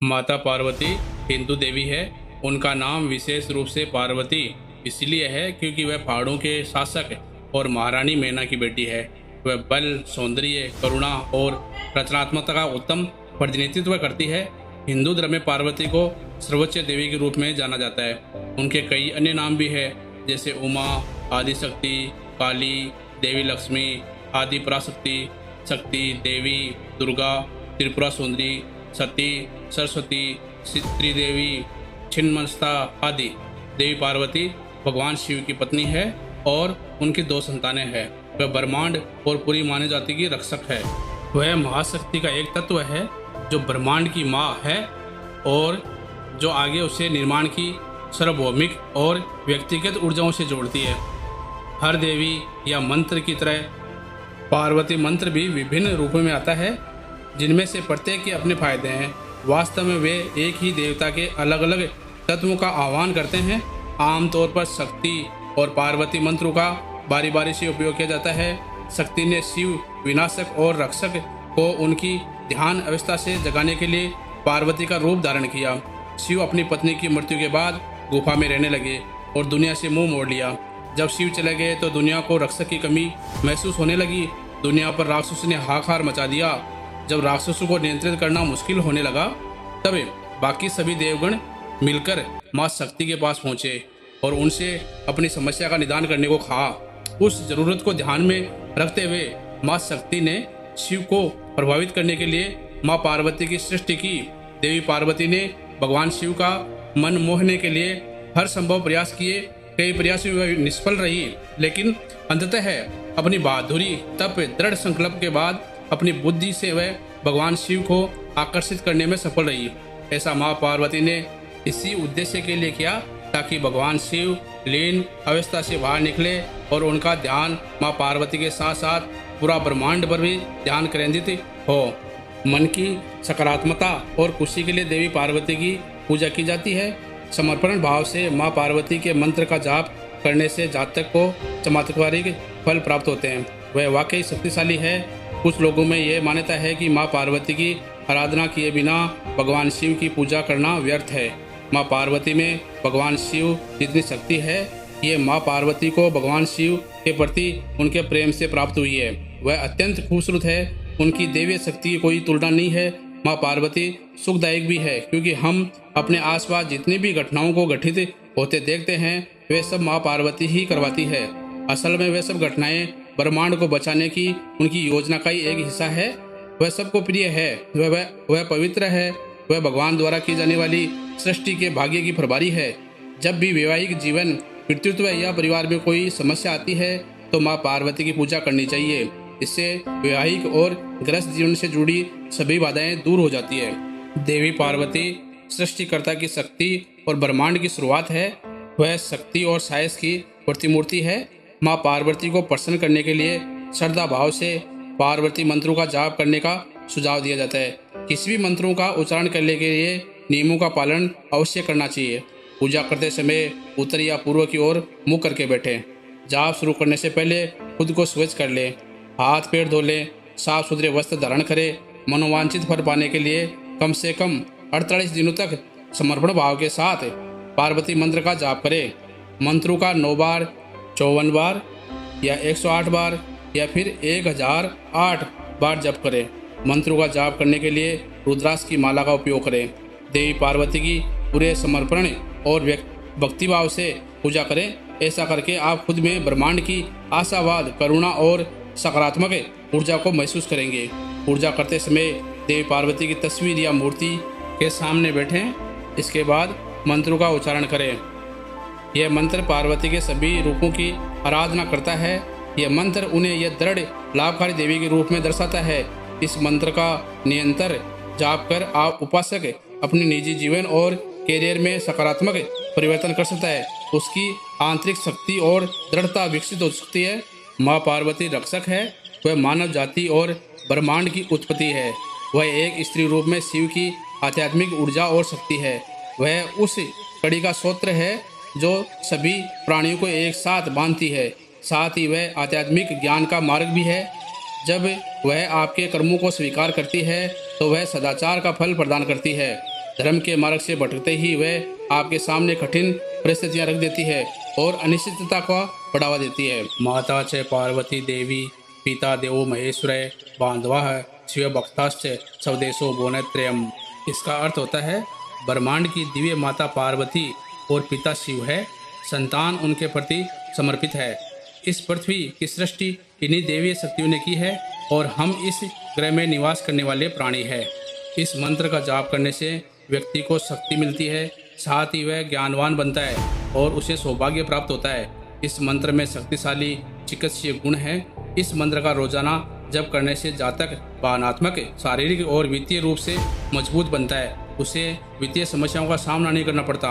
माता पार्वती हिंदू देवी है। उनका नाम विशेष रूप से पार्वती इसलिए है क्योंकि वह पहाड़ों के शासक और महारानी मैना की बेटी है। वह बल, सौंदर्य, करुणा और रचनात्मकता का उत्तम प्रतिनिधित्व करती है। हिंदू धर्म में पार्वती को सर्वोच्च देवी के रूप में जाना जाता है। उनके कई अन्य नाम भी है, जैसे उमा, आदिशक्ति, काली, देवी लक्ष्मी, आदि पराशक्ति, शक्ति, देवी, दुर्गा, त्रिपुरा सुंदरी, सती, सरस्वती, त्रिदेवी, छिन्नमस्ता आदि। देवी पार्वती भगवान शिव की पत्नी है और उनकी 2 संतानें हैं। वह ब्रह्मांड और पूरी मानव जाति की रक्षक है। वह महाशक्ति का एक तत्व है जो ब्रह्मांड की माँ है और जो आगे उसे निर्माण की सार्वभौमिक और व्यक्तिगत ऊर्जाओं से जोड़ती है। हर देवी या मंत्र की तरह पार्वती मंत्र भी विभिन्न रूपों में आता है, जिनमें से प्रत्येक के अपने फायदे हैं। वास्तव में वे एक ही देवता के अलग अलग तत्वों का आह्वान करते हैं। आमतौर पर शक्ति और पार्वती मंत्रों का बारी बारी से उपयोग किया जाता है। शक्ति ने शिव विनाशक और रक्षक को उनकी ध्यान अवस्था से जगाने के लिए पार्वती का रूप धारण किया। शिव अपनी पत्नी की मृत्यु के बाद गुफा में रहने लगे और दुनिया से मुंह मोड़ लिया। जब शिव चले गए तो दुनिया को रक्षक की कमी महसूस होने लगी। दुनिया पर राक्षसों ने हाहाकार मचा दिया। जब राक्षसों को नियंत्रित करना मुश्किल होने लगा, तब बाकी सभी देवगण मिलकर माँ शक्ति के पास पहुँचे और उनसे अपनी समस्या का निदान करने को कहा। उस जरूरत को ध्यान में रखते हुए माँ शक्ति ने शिव को प्रभावित करने के लिए माँ पार्वती की सृष्टि की। देवी पार्वती ने भगवान शिव का मन मोहने के लिए हर संभव प्रयास किए। कई प्रयास में निष्फल रही, लेकिन अंततः अपनी बहादुरी, तप, दृढ़ संकल्प के बाद अपनी बुद्धि से वह भगवान शिव को आकर्षित करने में सफल रही। ऐसा माँ पार्वती ने इसी उद्देश्य के लिए किया ताकि भगवान शिव लीन अवस्था से बाहर निकले और उनका ध्यान माँ पार्वती के साथ साथ पूरा ब्रह्मांड पर भी ध्यान केंद्रित हो। मन की सकारात्मकता और खुशी के लिए देवी पार्वती की पूजा की जाती है। समर्पण भाव से माँ पार्वती के मंत्र का जाप करने से जातक को चमत्कारिक फल प्राप्त होते हैं। वह वाकई शक्तिशाली है। कुछ लोगों में यह मान्यता है कि माँ पार्वती की आराधना किए बिना भगवान शिव की पूजा करना व्यर्थ है। माँ पार्वती में भगवान शिव जितनी शक्ति है, ये माँ पार्वती को भगवान शिव के प्रति उनके प्रेम से प्राप्त हुई है। वह अत्यंत खूबसूरत है। उनकी दैवीय शक्ति की कोई तुलना नहीं है। माँ पार्वती सुखदायक भी है, क्योंकि हम अपने आसपास जितनी भी घटनाओं को घटित होते देखते हैं, वे सब माँ पार्वती ही करवाती है। असल में वे सब घटनाएं ब्रह्मांड को बचाने की उनकी योजना का ही एक हिस्सा है। वह सबको प्रिय है। वह पवित्र है। वह भगवान द्वारा की जाने वाली सृष्टि के भाग्य की प्रभारी है। जब भी वैवाहिक जीवन, पितृत्व या परिवार में कोई समस्या आती है तो माँ पार्वती की पूजा करनी चाहिए। इससे वैवाहिक और गृहस्थ जीवन से जुड़ी सभी बाधाएं दूर हो जाती है। देवी पार्वती सृष्टिकर्ता की शक्ति और ब्रह्मांड की शुरुआत है। वह शक्ति और साहस की प्रतिमूर्ति है। माँ पार्वती को प्रसन्न करने के लिए श्रद्धा भाव से पार्वती मंत्रों का जाप करने का सुझाव दिया जाता है। किसी भी मंत्रों का उच्चारण करने के लिए नियमों का पालन अवश्य करना चाहिए। पूजा करते समय उत्तर या पूर्व की ओर मुँह करके बैठें। जाप शुरू करने से पहले खुद को स्वच्छ कर लें, हाथ पैर धो लें, साफ सुथरे वस्त्र धारण करें। मनोवांछित फल पाने के लिए कम से कम 48 दिनों तक समर्पण भाव के साथ पार्वती मंत्र का जाप करें। मंत्रों का 9 बार, 54 बार या 108 बार या फिर 1008 बार जप करें। मंत्रों का जाप करने के लिए रुद्राक्ष की माला का उपयोग करें। देवी पार्वती की पूरे समर्पण और भक्तिभाव से पूजा करें। ऐसा करके आप खुद में ब्रह्मांड की आशावाद, करुणा और सकारात्मक ऊर्जा को महसूस करेंगे। पूजा करते समय देवी पार्वती की तस्वीर या मूर्ति के सामने बैठें। इसके बाद मंत्रों का उच्चारण करें। यह मंत्र पार्वती के सभी रूपों की आराधना करता है। यह मंत्र उन्हें यह दृढ़ लाभकारी देवी के रूप में दर्शाता है। इस मंत्र का निरंतर जाप कर आप उपासक अपने निजी जीवन और कैरियर में सकारात्मक परिवर्तन कर सकता है। उसकी आंतरिक शक्ति और दृढ़ता विकसित हो सकती है। माँ पार्वती रक्षक है। वह मानव जाति और ब्रह्मांड की उत्पत्ति है। वह एक स्त्री रूप में शिव की आध्यात्मिक ऊर्जा और शक्ति है। वह उस कड़ी का सूत्र है जो सभी प्राणियों को एक साथ बांधती है। साथ ही वह आध्यात्मिक ज्ञान का मार्ग भी है। जब वह आपके कर्मों को स्वीकार करती है तो वह सदाचार का फल प्रदान करती है। धर्म के मार्ग से भटकते ही वह आपके सामने कठिन परिस्थितियां रख देती है और अनिश्चितता का बढ़ावा देती है। माता च पार्वती देवी पिता देवो महेश्वर बांधवा शिव भक्ताश्च स्वदेशो बोनत्रयम्। इसका अर्थ होता है ब्रह्मांड की दिव्य माता पार्वती और पिता शिव है, संतान उनके प्रति समर्पित है। इस पृथ्वी की सृष्टि इन्हीं देवीय शक्तियों ने की है और हम इस ग्रह में निवास करने वाले प्राणी हैं। इस मंत्र का जाप करने से व्यक्ति को शक्ति मिलती है, साथ ही वह ज्ञानवान बनता है और उसे सौभाग्य प्राप्त होता है। इस मंत्र में शक्तिशाली चिकित्सीय गुण है। इस मंत्र का रोजाना जप करने से जातक भावनात्मक, शारीरिक और वित्तीय रूप से मजबूत बनता है। उसे वित्तीय समस्याओं का सामना नहीं करना पड़ता।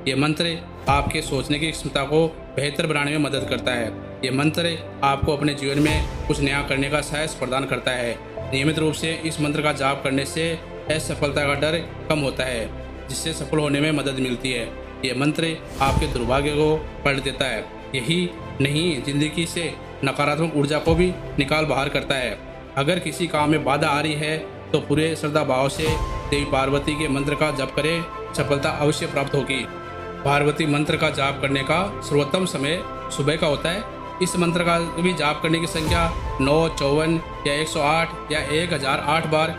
ये मंत्र आपके सोचने की क्षमता को बेहतर बनाने में मदद करता है। ये मंत्र आपको अपने जीवन में कुछ नया करने का साहस प्रदान करता है। नियमित रूप से इस मंत्र का जाप करने से असफलता का डर कम होता है, जिससे सफल होने में मदद मिलती है। ये मंत्र आपके दुर्भाग्य को पलट देता है। यही नहीं, जिंदगी से नकारात्मक ऊर्जा को भी निकाल बाहर करता है। अगर किसी काम में बाधा आ रही है तो पूरे श्रद्धा भाव से देवी पार्वती के मंत्र का जप करें, सफलता अवश्य प्राप्त होगी। पार्वती मंत्र का जाप करने का सर्वोत्तम समय सुबह का होता है। इस मंत्र का भी जाप करने की संख्या 9, 54 या 108 या 1008 बार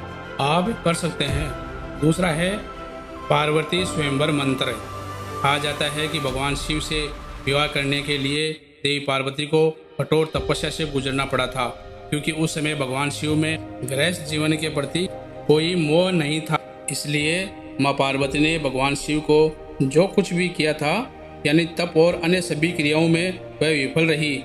आप कर सकते हैं। दूसरा है पार्वती स्वयंवर मंत्र। कहा जाता है कि भगवान शिव से विवाह करने के लिए देवी पार्वती को कठोर तपस्या से गुजरना पड़ा था, क्योंकि उस समय भगवान शिव में गृहस्थ जीवन के प्रति कोई मोह नहीं था। इसलिए माँ पार्वती ने भगवान शिव को जो कुछ भी किया था, यानी तप और अन्य सभी क्रियाओं में वह विफल रही।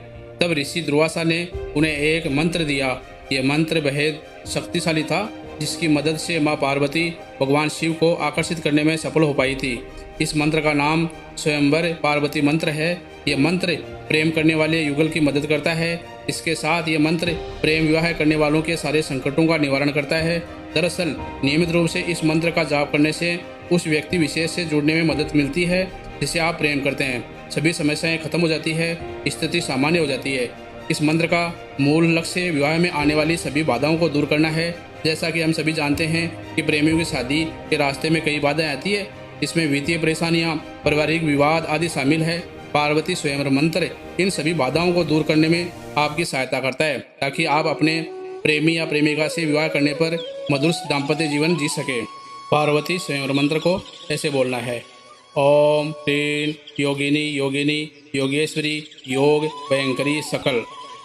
तब ऋषि दुर्वासा ने उन्हें एक मंत्र दिया। यह मंत्र बेहद शक्तिशाली था, जिसकी मदद से माँ पार्वती भगवान शिव को आकर्षित करने में सफल हो पाई थी। इस मंत्र का नाम स्वयंवर पार्वती मंत्र है। यह मंत्र प्रेम करने वाले युगल की मदद करता है। इसके साथ यह मंत्र प्रेम विवाह करने वालों के सारे संकटों का निवारण करता है। दरअसल नियमित रूप से इस मंत्र का जाप करने से उस व्यक्ति विशेष से जुड़ने में मदद मिलती है जिसे आप प्रेम करते हैं। सभी समस्याएं खत्म हो जाती है, स्थिति सामान्य हो जाती है। इस मंत्र का मूल लक्ष्य विवाह में आने वाली सभी बाधाओं को दूर करना है। जैसा कि हम सभी जानते हैं कि प्रेमियों की शादी के रास्ते में कई बाधाएं आती है। इसमें वित्तीय परेशानियां, पारिवारिक विवाद आदि शामिल है। पार्वती स्वयंवर मंत्र इन सभी बाधाओं को दूर करने में आपकी सहायता करता है, ताकि आप अपने प्रेमी या प्रेमिका से विवाह करने पर मधुर दाम्पत्य जीवन जी सके। पार्वती स्वयंवर मंत्र को ऐसे बोलना है: ओम ह्रीं योगिनी योगिनी योगेश्वरी योग भयंकरी सकल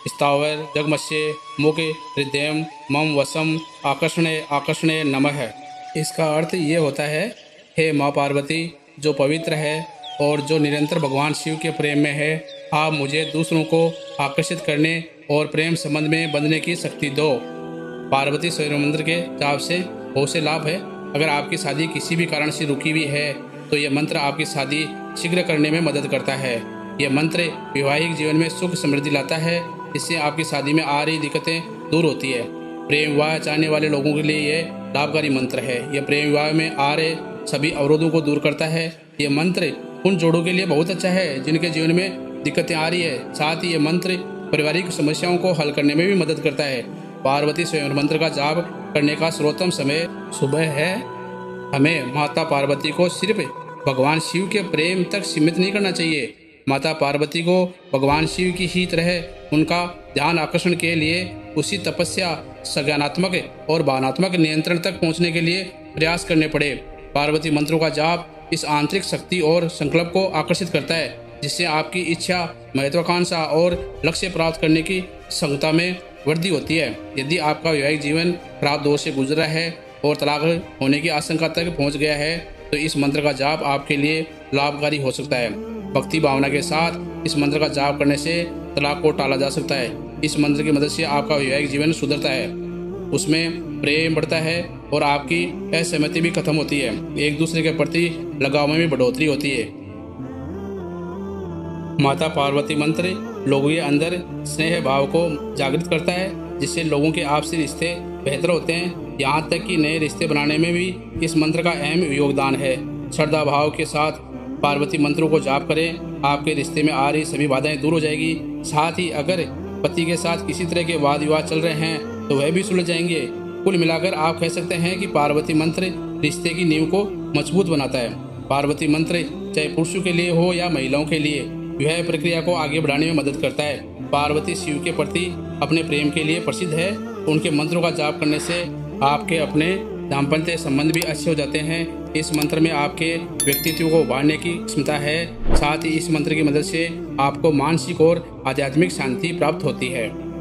स्थावर जगमस्य मुख हृदयम मम वसम आकर्षणे आकर्षणे नमः। इसका अर्थ ये होता है, हे माँ पार्वती जो पवित्र है और जो निरंतर भगवान शिव के प्रेम में है, आप मुझे दूसरों को आकर्षित करने और प्रेम संबंध में बंधने की शक्ति दो। पार्वती स्वयंवर मंत्र के जाप से बहुत से लाभ है। अगर आपकी शादी किसी भी कारण से रुकी हुई है तो यह मंत्र आपकी शादी शीघ्र करने में मदद करता है। यह मंत्र वैवाहिक जीवन में सुख समृद्धि लाता है, इससे आपकी शादी में आ रही दिक्कतें दूर होती है। प्रेम विवाह चाहने वाले लोगों के लिए यह लाभकारी मंत्र है। यह प्रेम विवाह में आ रहे सभी अवरोधों को दूर करता है। यह मंत्र उन जोड़ों के लिए बहुत अच्छा है जिनके जीवन में दिक्कतें आ रही है। साथ ही यह मंत्र पारिवारिक समस्याओं को हल करने में भी मदद करता है। पार्वती स्वयंवर मंत्र का जाप करने का सर्वोत्तम समय सुबह है। हमें माता पार्वती को सिर्फ भगवान शिव के प्रेम तक सीमित नहीं करना चाहिए। माता पार्वती को भगवान शिव की ही तरह उनका ध्यान आकर्षण के लिए उसी तपस्या, संज्ञानात्मक और भावनात्मक नियंत्रण तक पहुंचने के लिए प्रयास करने पड़े। पार्वती मंत्रों का जाप इस आंतरिक शक्ति और संकल्प को आकर्षित करता है, जिससे आपकी इच्छा, महत्वाकांक्षा और लक्ष्य प्राप्त करने की क्षमता में वृद्धि होती है। यदि आपका वैवाहिक जीवन खराब दौर से गुजर रहा है और तलाक होने की आशंका तक पहुंच गया है, तो इस मंत्र का जाप आपके लिए लाभकारी हो सकता है। भक्ति भावना के साथ इस मंत्र का जाप करने से तलाक को टाला जा सकता है। इस मंत्र की मदद से आपका वैवाहिक जीवन सुधरता है, उसमें प्रेम बढ़ता है और आपकी असहमति भी खत्म होती है। एक दूसरे के प्रति लगाव में भी बढ़ोतरी होती है। माता पार्वती मंत्र लोगों के अंदर स्नेह भाव को जागृत करता है, जिससे लोगों के आपसी रिश्ते बेहतर होते हैं। यहाँ तक कि नए रिश्ते बनाने में भी इस मंत्र का अहम योगदान है। श्रद्धा भाव के साथ पार्वती मंत्रों को जाप करें, आपके रिश्ते में आ रही सभी बाधाएं दूर हो जाएगी। साथ ही अगर पति के साथ किसी तरह के वाद विवाद चल रहे हैं तो वह भी सुलझ जाएंगे। कुल मिलाकर आप कह सकते हैं कि पार्वती मंत्र रिश्ते की नींव को मजबूत बनाता है। पार्वती मंत्र चाहे पुरुषों के लिए हो या महिलाओं के लिए विवाह प्रक्रिया को आगे बढ़ाने में मदद करता है। पार्वती शिव के प्रति अपने प्रेम के लिए प्रसिद्ध है। उनके मंत्रों का जाप करने से आपके अपने दाम्पत्य संबंध भी अच्छे हो जाते हैं। इस मंत्र में आपके व्यक्तित्व को उभारने की क्षमता है। साथ ही इस मंत्र की मदद से आपको मानसिक और आध्यात्मिक शांति प्राप्त होती है।